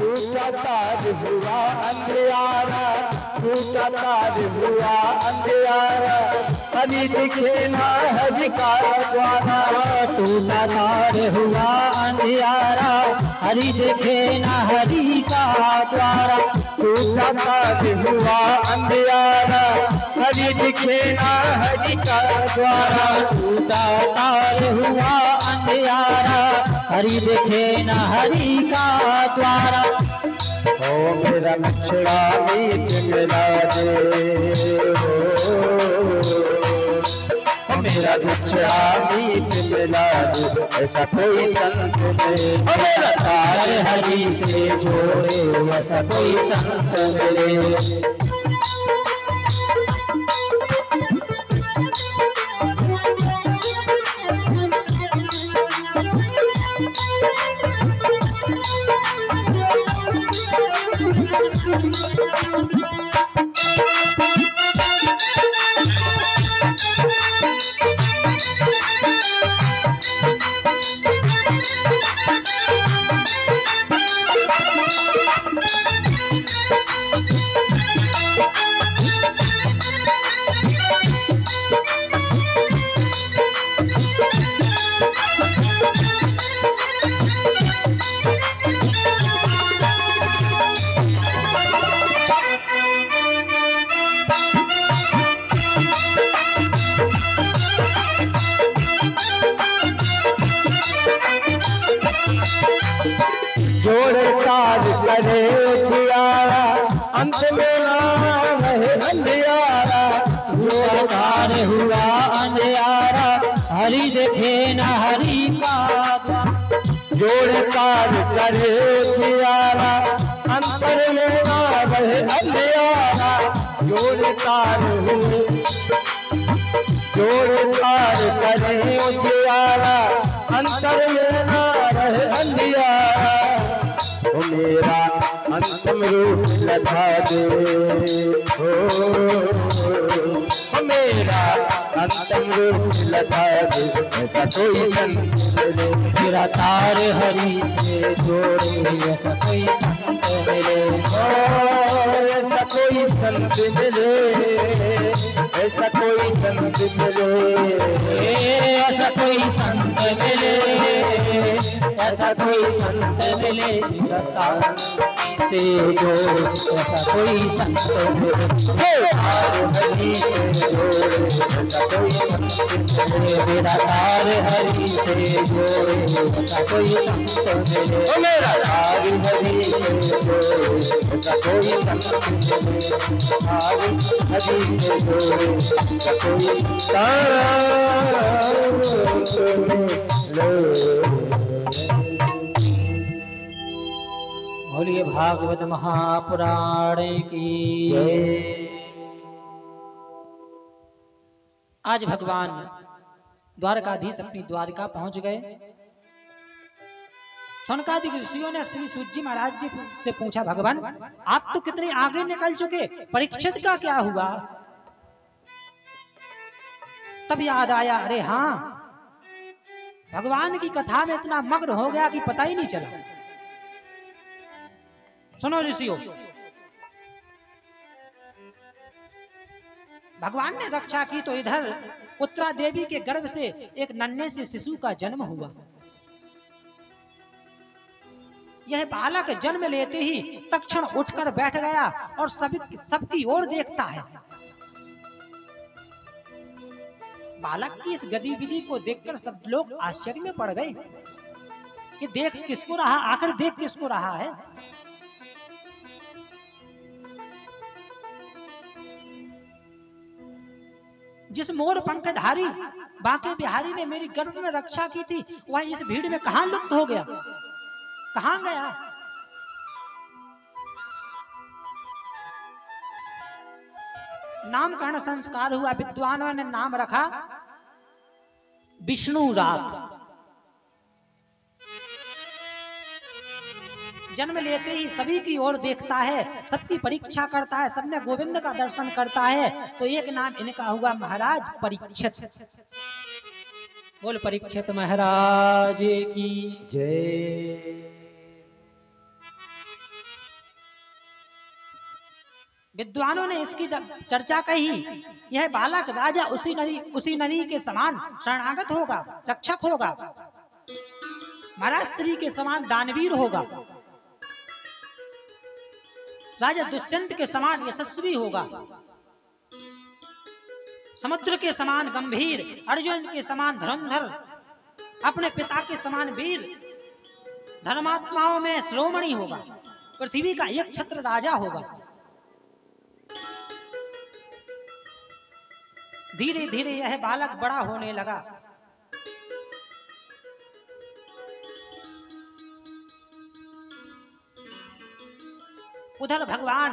टूटा तार हुआ अंधियारा, टूटा तार हुआ अंधियारा, हरि दिखे ना हरि का द्वारा। टूटा तार हुआ अंधियारा, हरि दिखे ना हरि का द्वारा। टूटा तार हुआ अंधियारा, हरि दिखे ना हरि का द्वारा। टूटा तार हुआ अंधियारा, हरि दिखे न हरि का द्वारा। ओ मेरा बिछड़ा मीत मिला दे, ओ मेरा बिछड़ा मीत मिला दे, ऐसा कोई संत मिले। ओ मेरा तार हरि से जोड़े, ऐसा कोई संत मिले। जोड़े ताज करे जियारा, अंत में ना रहे अंधियारा। टूटा तार हुआ अंधियारा, हरि देखे न हरि का द्वारा। जोड़े ताज करे जियारा, अंतर में ना रहे अंधियारा। जोड़े तार हुए, जोड़े तार करे जियारा, अंतर में ना रहे अंधियारा। ओ मेरा अंतिम रूप लगा दे, ओ मेरा अंतिम रूप लगा दे, ऐसा कोई संत मिले। मेरा तार हरि से जोड़े, ऐसा कोई संत मिले। ऐसा कोई संत मिले, ऐसा कोई संत मिले, ऐसा कोई संत मिले, ऐसा कोई संत मिले। मेरा तार से जोड़े, ऐसा कोई संत मिले। हरि से जोड़े, ऐसा कोई संत मिले। मेरा तार हरि से जोड़े, ऐसा कोई संत मिले। ओ मेरा तार हरि से जोड़े, ऐसा कोई संत मिले। हरि से जोड़े, ऐसा कोई संत मिले। बोलिए भागवत महापुराण की जय। आज भगवान द्वारकाधीश अपनी द्वारिका पहुंच गए। शौनकादिक ऋषियों ने श्री सूत जी महाराज जी से पूछा, भगवान आप तो कितने आगे निकल चुके, परीक्षित का क्या हुआ? तब याद आया, अरे हाँ, भगवान की कथा में इतना मग्न हो गया कि पता ही नहीं चला। सुनो ऋषियों, भगवान ने रक्षा की तो इधर उत्तरा देवी के गर्भ से एक नन्हे से शिशु का जन्म हुआ। यह बालक जन्म लेते ही तत्क्षण उठकर बैठ गया और सबकी ओर देखता है। बालक की इस गतिविधि को देखकर सब लोग आश्चर्य में पड़ गए कि देख किसको रहा, आखिर देख किसको रहा है। जिस मोर पंखधारी बांके बिहारी ने मेरी गर्भ में रक्षा की थी, वह इस भीड़ में कहां लुप्त हो गया, कहां गया? नामकरण संस्कार हुआ। विद्वानों ने नाम रखा विष्णु रात। जन्म लेते ही सभी की ओर देखता है, सबकी परीक्षा करता है, सब में गोविंद का दर्शन करता है। तो एक नाम इनका हुआ महाराज परीक्षित। बोल परीक्षित महाराज की जय। विद्वानों ने इसकी चर्चा कही, यह बालक राजा उसी नरी के समान शरणागत होगा, रक्षक होगा, महाराज स्त्री के समान दानवीर होगा, राजा दुष्यंत के समान यशस्वी होगा, समुद्र के समान गंभीर, अर्जुन के समान धर्मधर, अपने पिता के समान वीर, धर्मात्माओं में श्रोमणी होगा, पृथ्वी का एक छत्र राजा होगा। धीरे धीरे यह बालक बड़ा होने लगा। उधर भगवान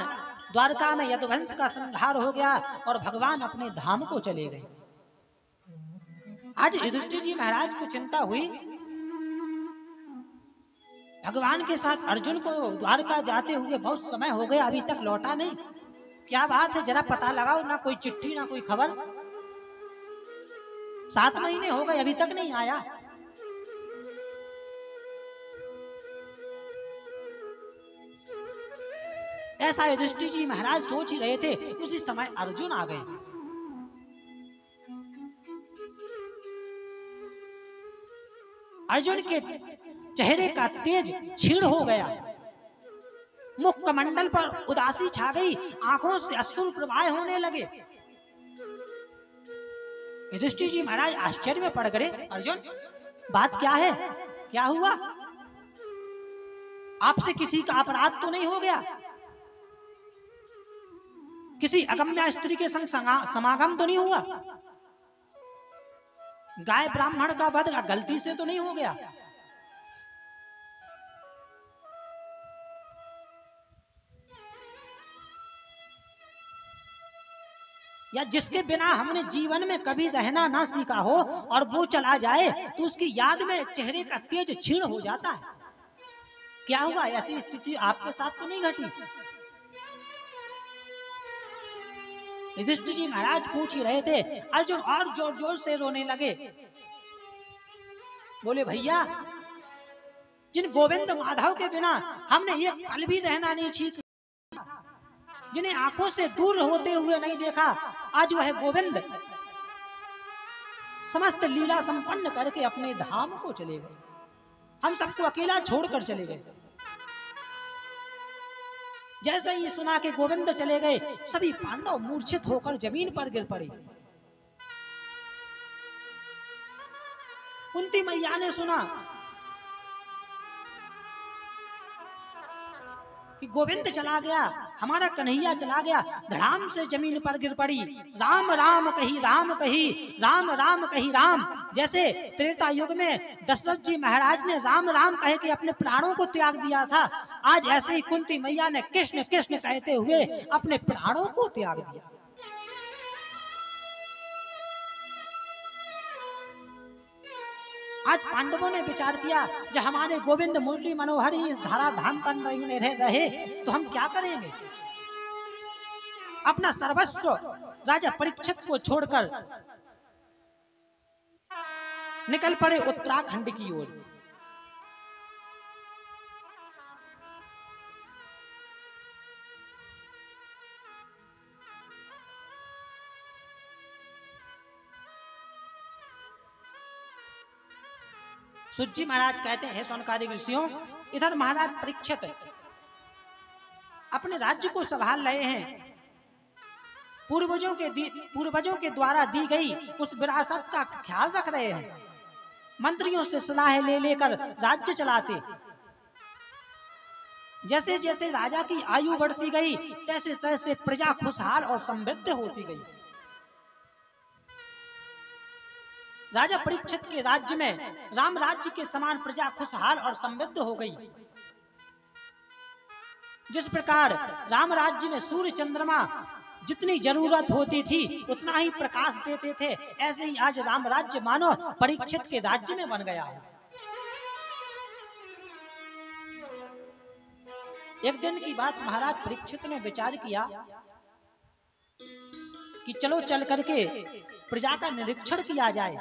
द्वारका में यदुवंश का संहार हो गया और भगवान अपने धाम को चले गए। आज युधिष्ठिर जी महाराज को चिंता हुई, भगवान के साथ अर्जुन को द्वारका जाते हुए बहुत समय हो गया, अभी तक लौटा नहीं, क्या बात है, जरा पता लगाओ, ना कोई चिट्ठी ना कोई खबर, 7 महीने हो गए अभी तक नहीं आया। ऐसा युधिष्ठिर जी महाराज सोच ही रहे थे, उसी समय अर्जुन आ गए। अर्जुन के चेहरे का तेज क्षीण हो गया, मुख कमंडल पर उदासी छा गई, आंखों से अश्रु प्रवाह होने लगे। युधिष्ठिर जी महाराज आश्चर्य में पड़ गए, अर्जुन बात क्या है, क्या हुआ, आपसे किसी का अपराध तो नहीं हो गया, किसी अगम्य स्त्री के संग समागम तो नहीं हुआ, गाय ब्राह्मण का वध गलती से तो नहीं हो गया? या जिसके बिना हमने जीवन में कभी रहना ना सीखा हो और वो चला जाए तो उसकी याद में चेहरे का तेज क्षीण हो जाता है, क्या हुआ? ऐसी स्थिति आपके साथ तो नहीं घटी? युधिष्ठिर जी महाराज पूछ ही रहे थे, अर्जुन और जोर जोर से रोने लगे, बोले भैया, जिन गोविंद माधव के बिना हमने एक पल भी रहना नहीं सीखा, जिन्हें आंखों से दूर होते हुए नहीं देखा, आज वह गोविंद समस्त लीला संपन्न करके अपने धाम को चले गए, हम सबको अकेला छोड़कर चले गए। जैसे ही सुना कि गोविंद चले गए, सभी पांडव मूर्छित होकर जमीन पर गिर पड़े। कुंती मैया ने सुना कि गोविंद चला गया, हमारा कन्हैया चला गया, धड़ाम से जमीन पर गिर पड़ी, राम राम कही राम कही, राम राम कही राम। जैसे त्रेता युग में दशरथ जी महाराज ने राम राम कहे कि अपने प्राणों को त्याग दिया था, आज ऐसे ही कुंती मैया ने कृष्ण कृष्ण कहते हुए अपने प्राणों को त्याग दिया। आज पांडवों ने विचार किया, जब हमारे गोविंद मुरली मनोहर ही इस धारा धाम पर नहीं रहे तो हम क्या करेंगे? अपना सर्वस्व राजा परीक्षित को छोड़कर निकल पड़े उत्तराखंड की ओर। सुज्जी महाराज कहते हैं, सौनकादिक ऋषियों, इधर महाराज परीक्षित अपने राज्य को संभाल रहे हैं, पूर्वजों के द्वारा दी गई उस विरासत का ख्याल रख रहे हैं, मंत्रियों से सलाह ले लेकर राज्य चलाते। जैसे जैसे राजा की आयु बढ़ती गई, तैसे तैसे प्रजा खुशहाल और समृद्ध होती गई। राजा परीक्षित के राज्य में राम राज्य के समान प्रजा खुशहाल और समृद्ध हो गई। जिस प्रकार राम राज्य में सूर्य चंद्रमा जितनी जरूरत होती थी उतना ही प्रकाश देते थे, ऐसे ही आज राम राज्य मानो परीक्षित के राज्य में बन गया है। एक दिन की बात, महाराज परीक्षित ने विचार किया कि चलो चल करके प्रजा का निरीक्षण किया जाए,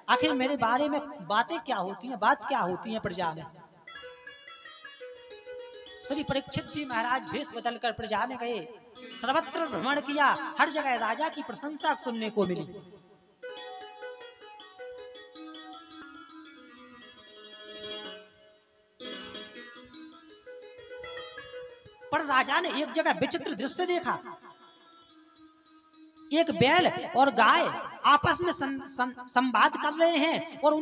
आखिर मेरे बारे में बातें क्या होती हैं, बात क्या होती है प्रजा में। श्री परीक्षित जी महाराज भेष बदलकर प्रजा में गए, सर्वत्र भ्रमण किया, हर जगह राजा की प्रशंसा सुनने को मिली। पर राजा ने एक जगह विचित्र दृश्य देखा। एक बैल और गाय आपस में संवाद कर रहे हैं और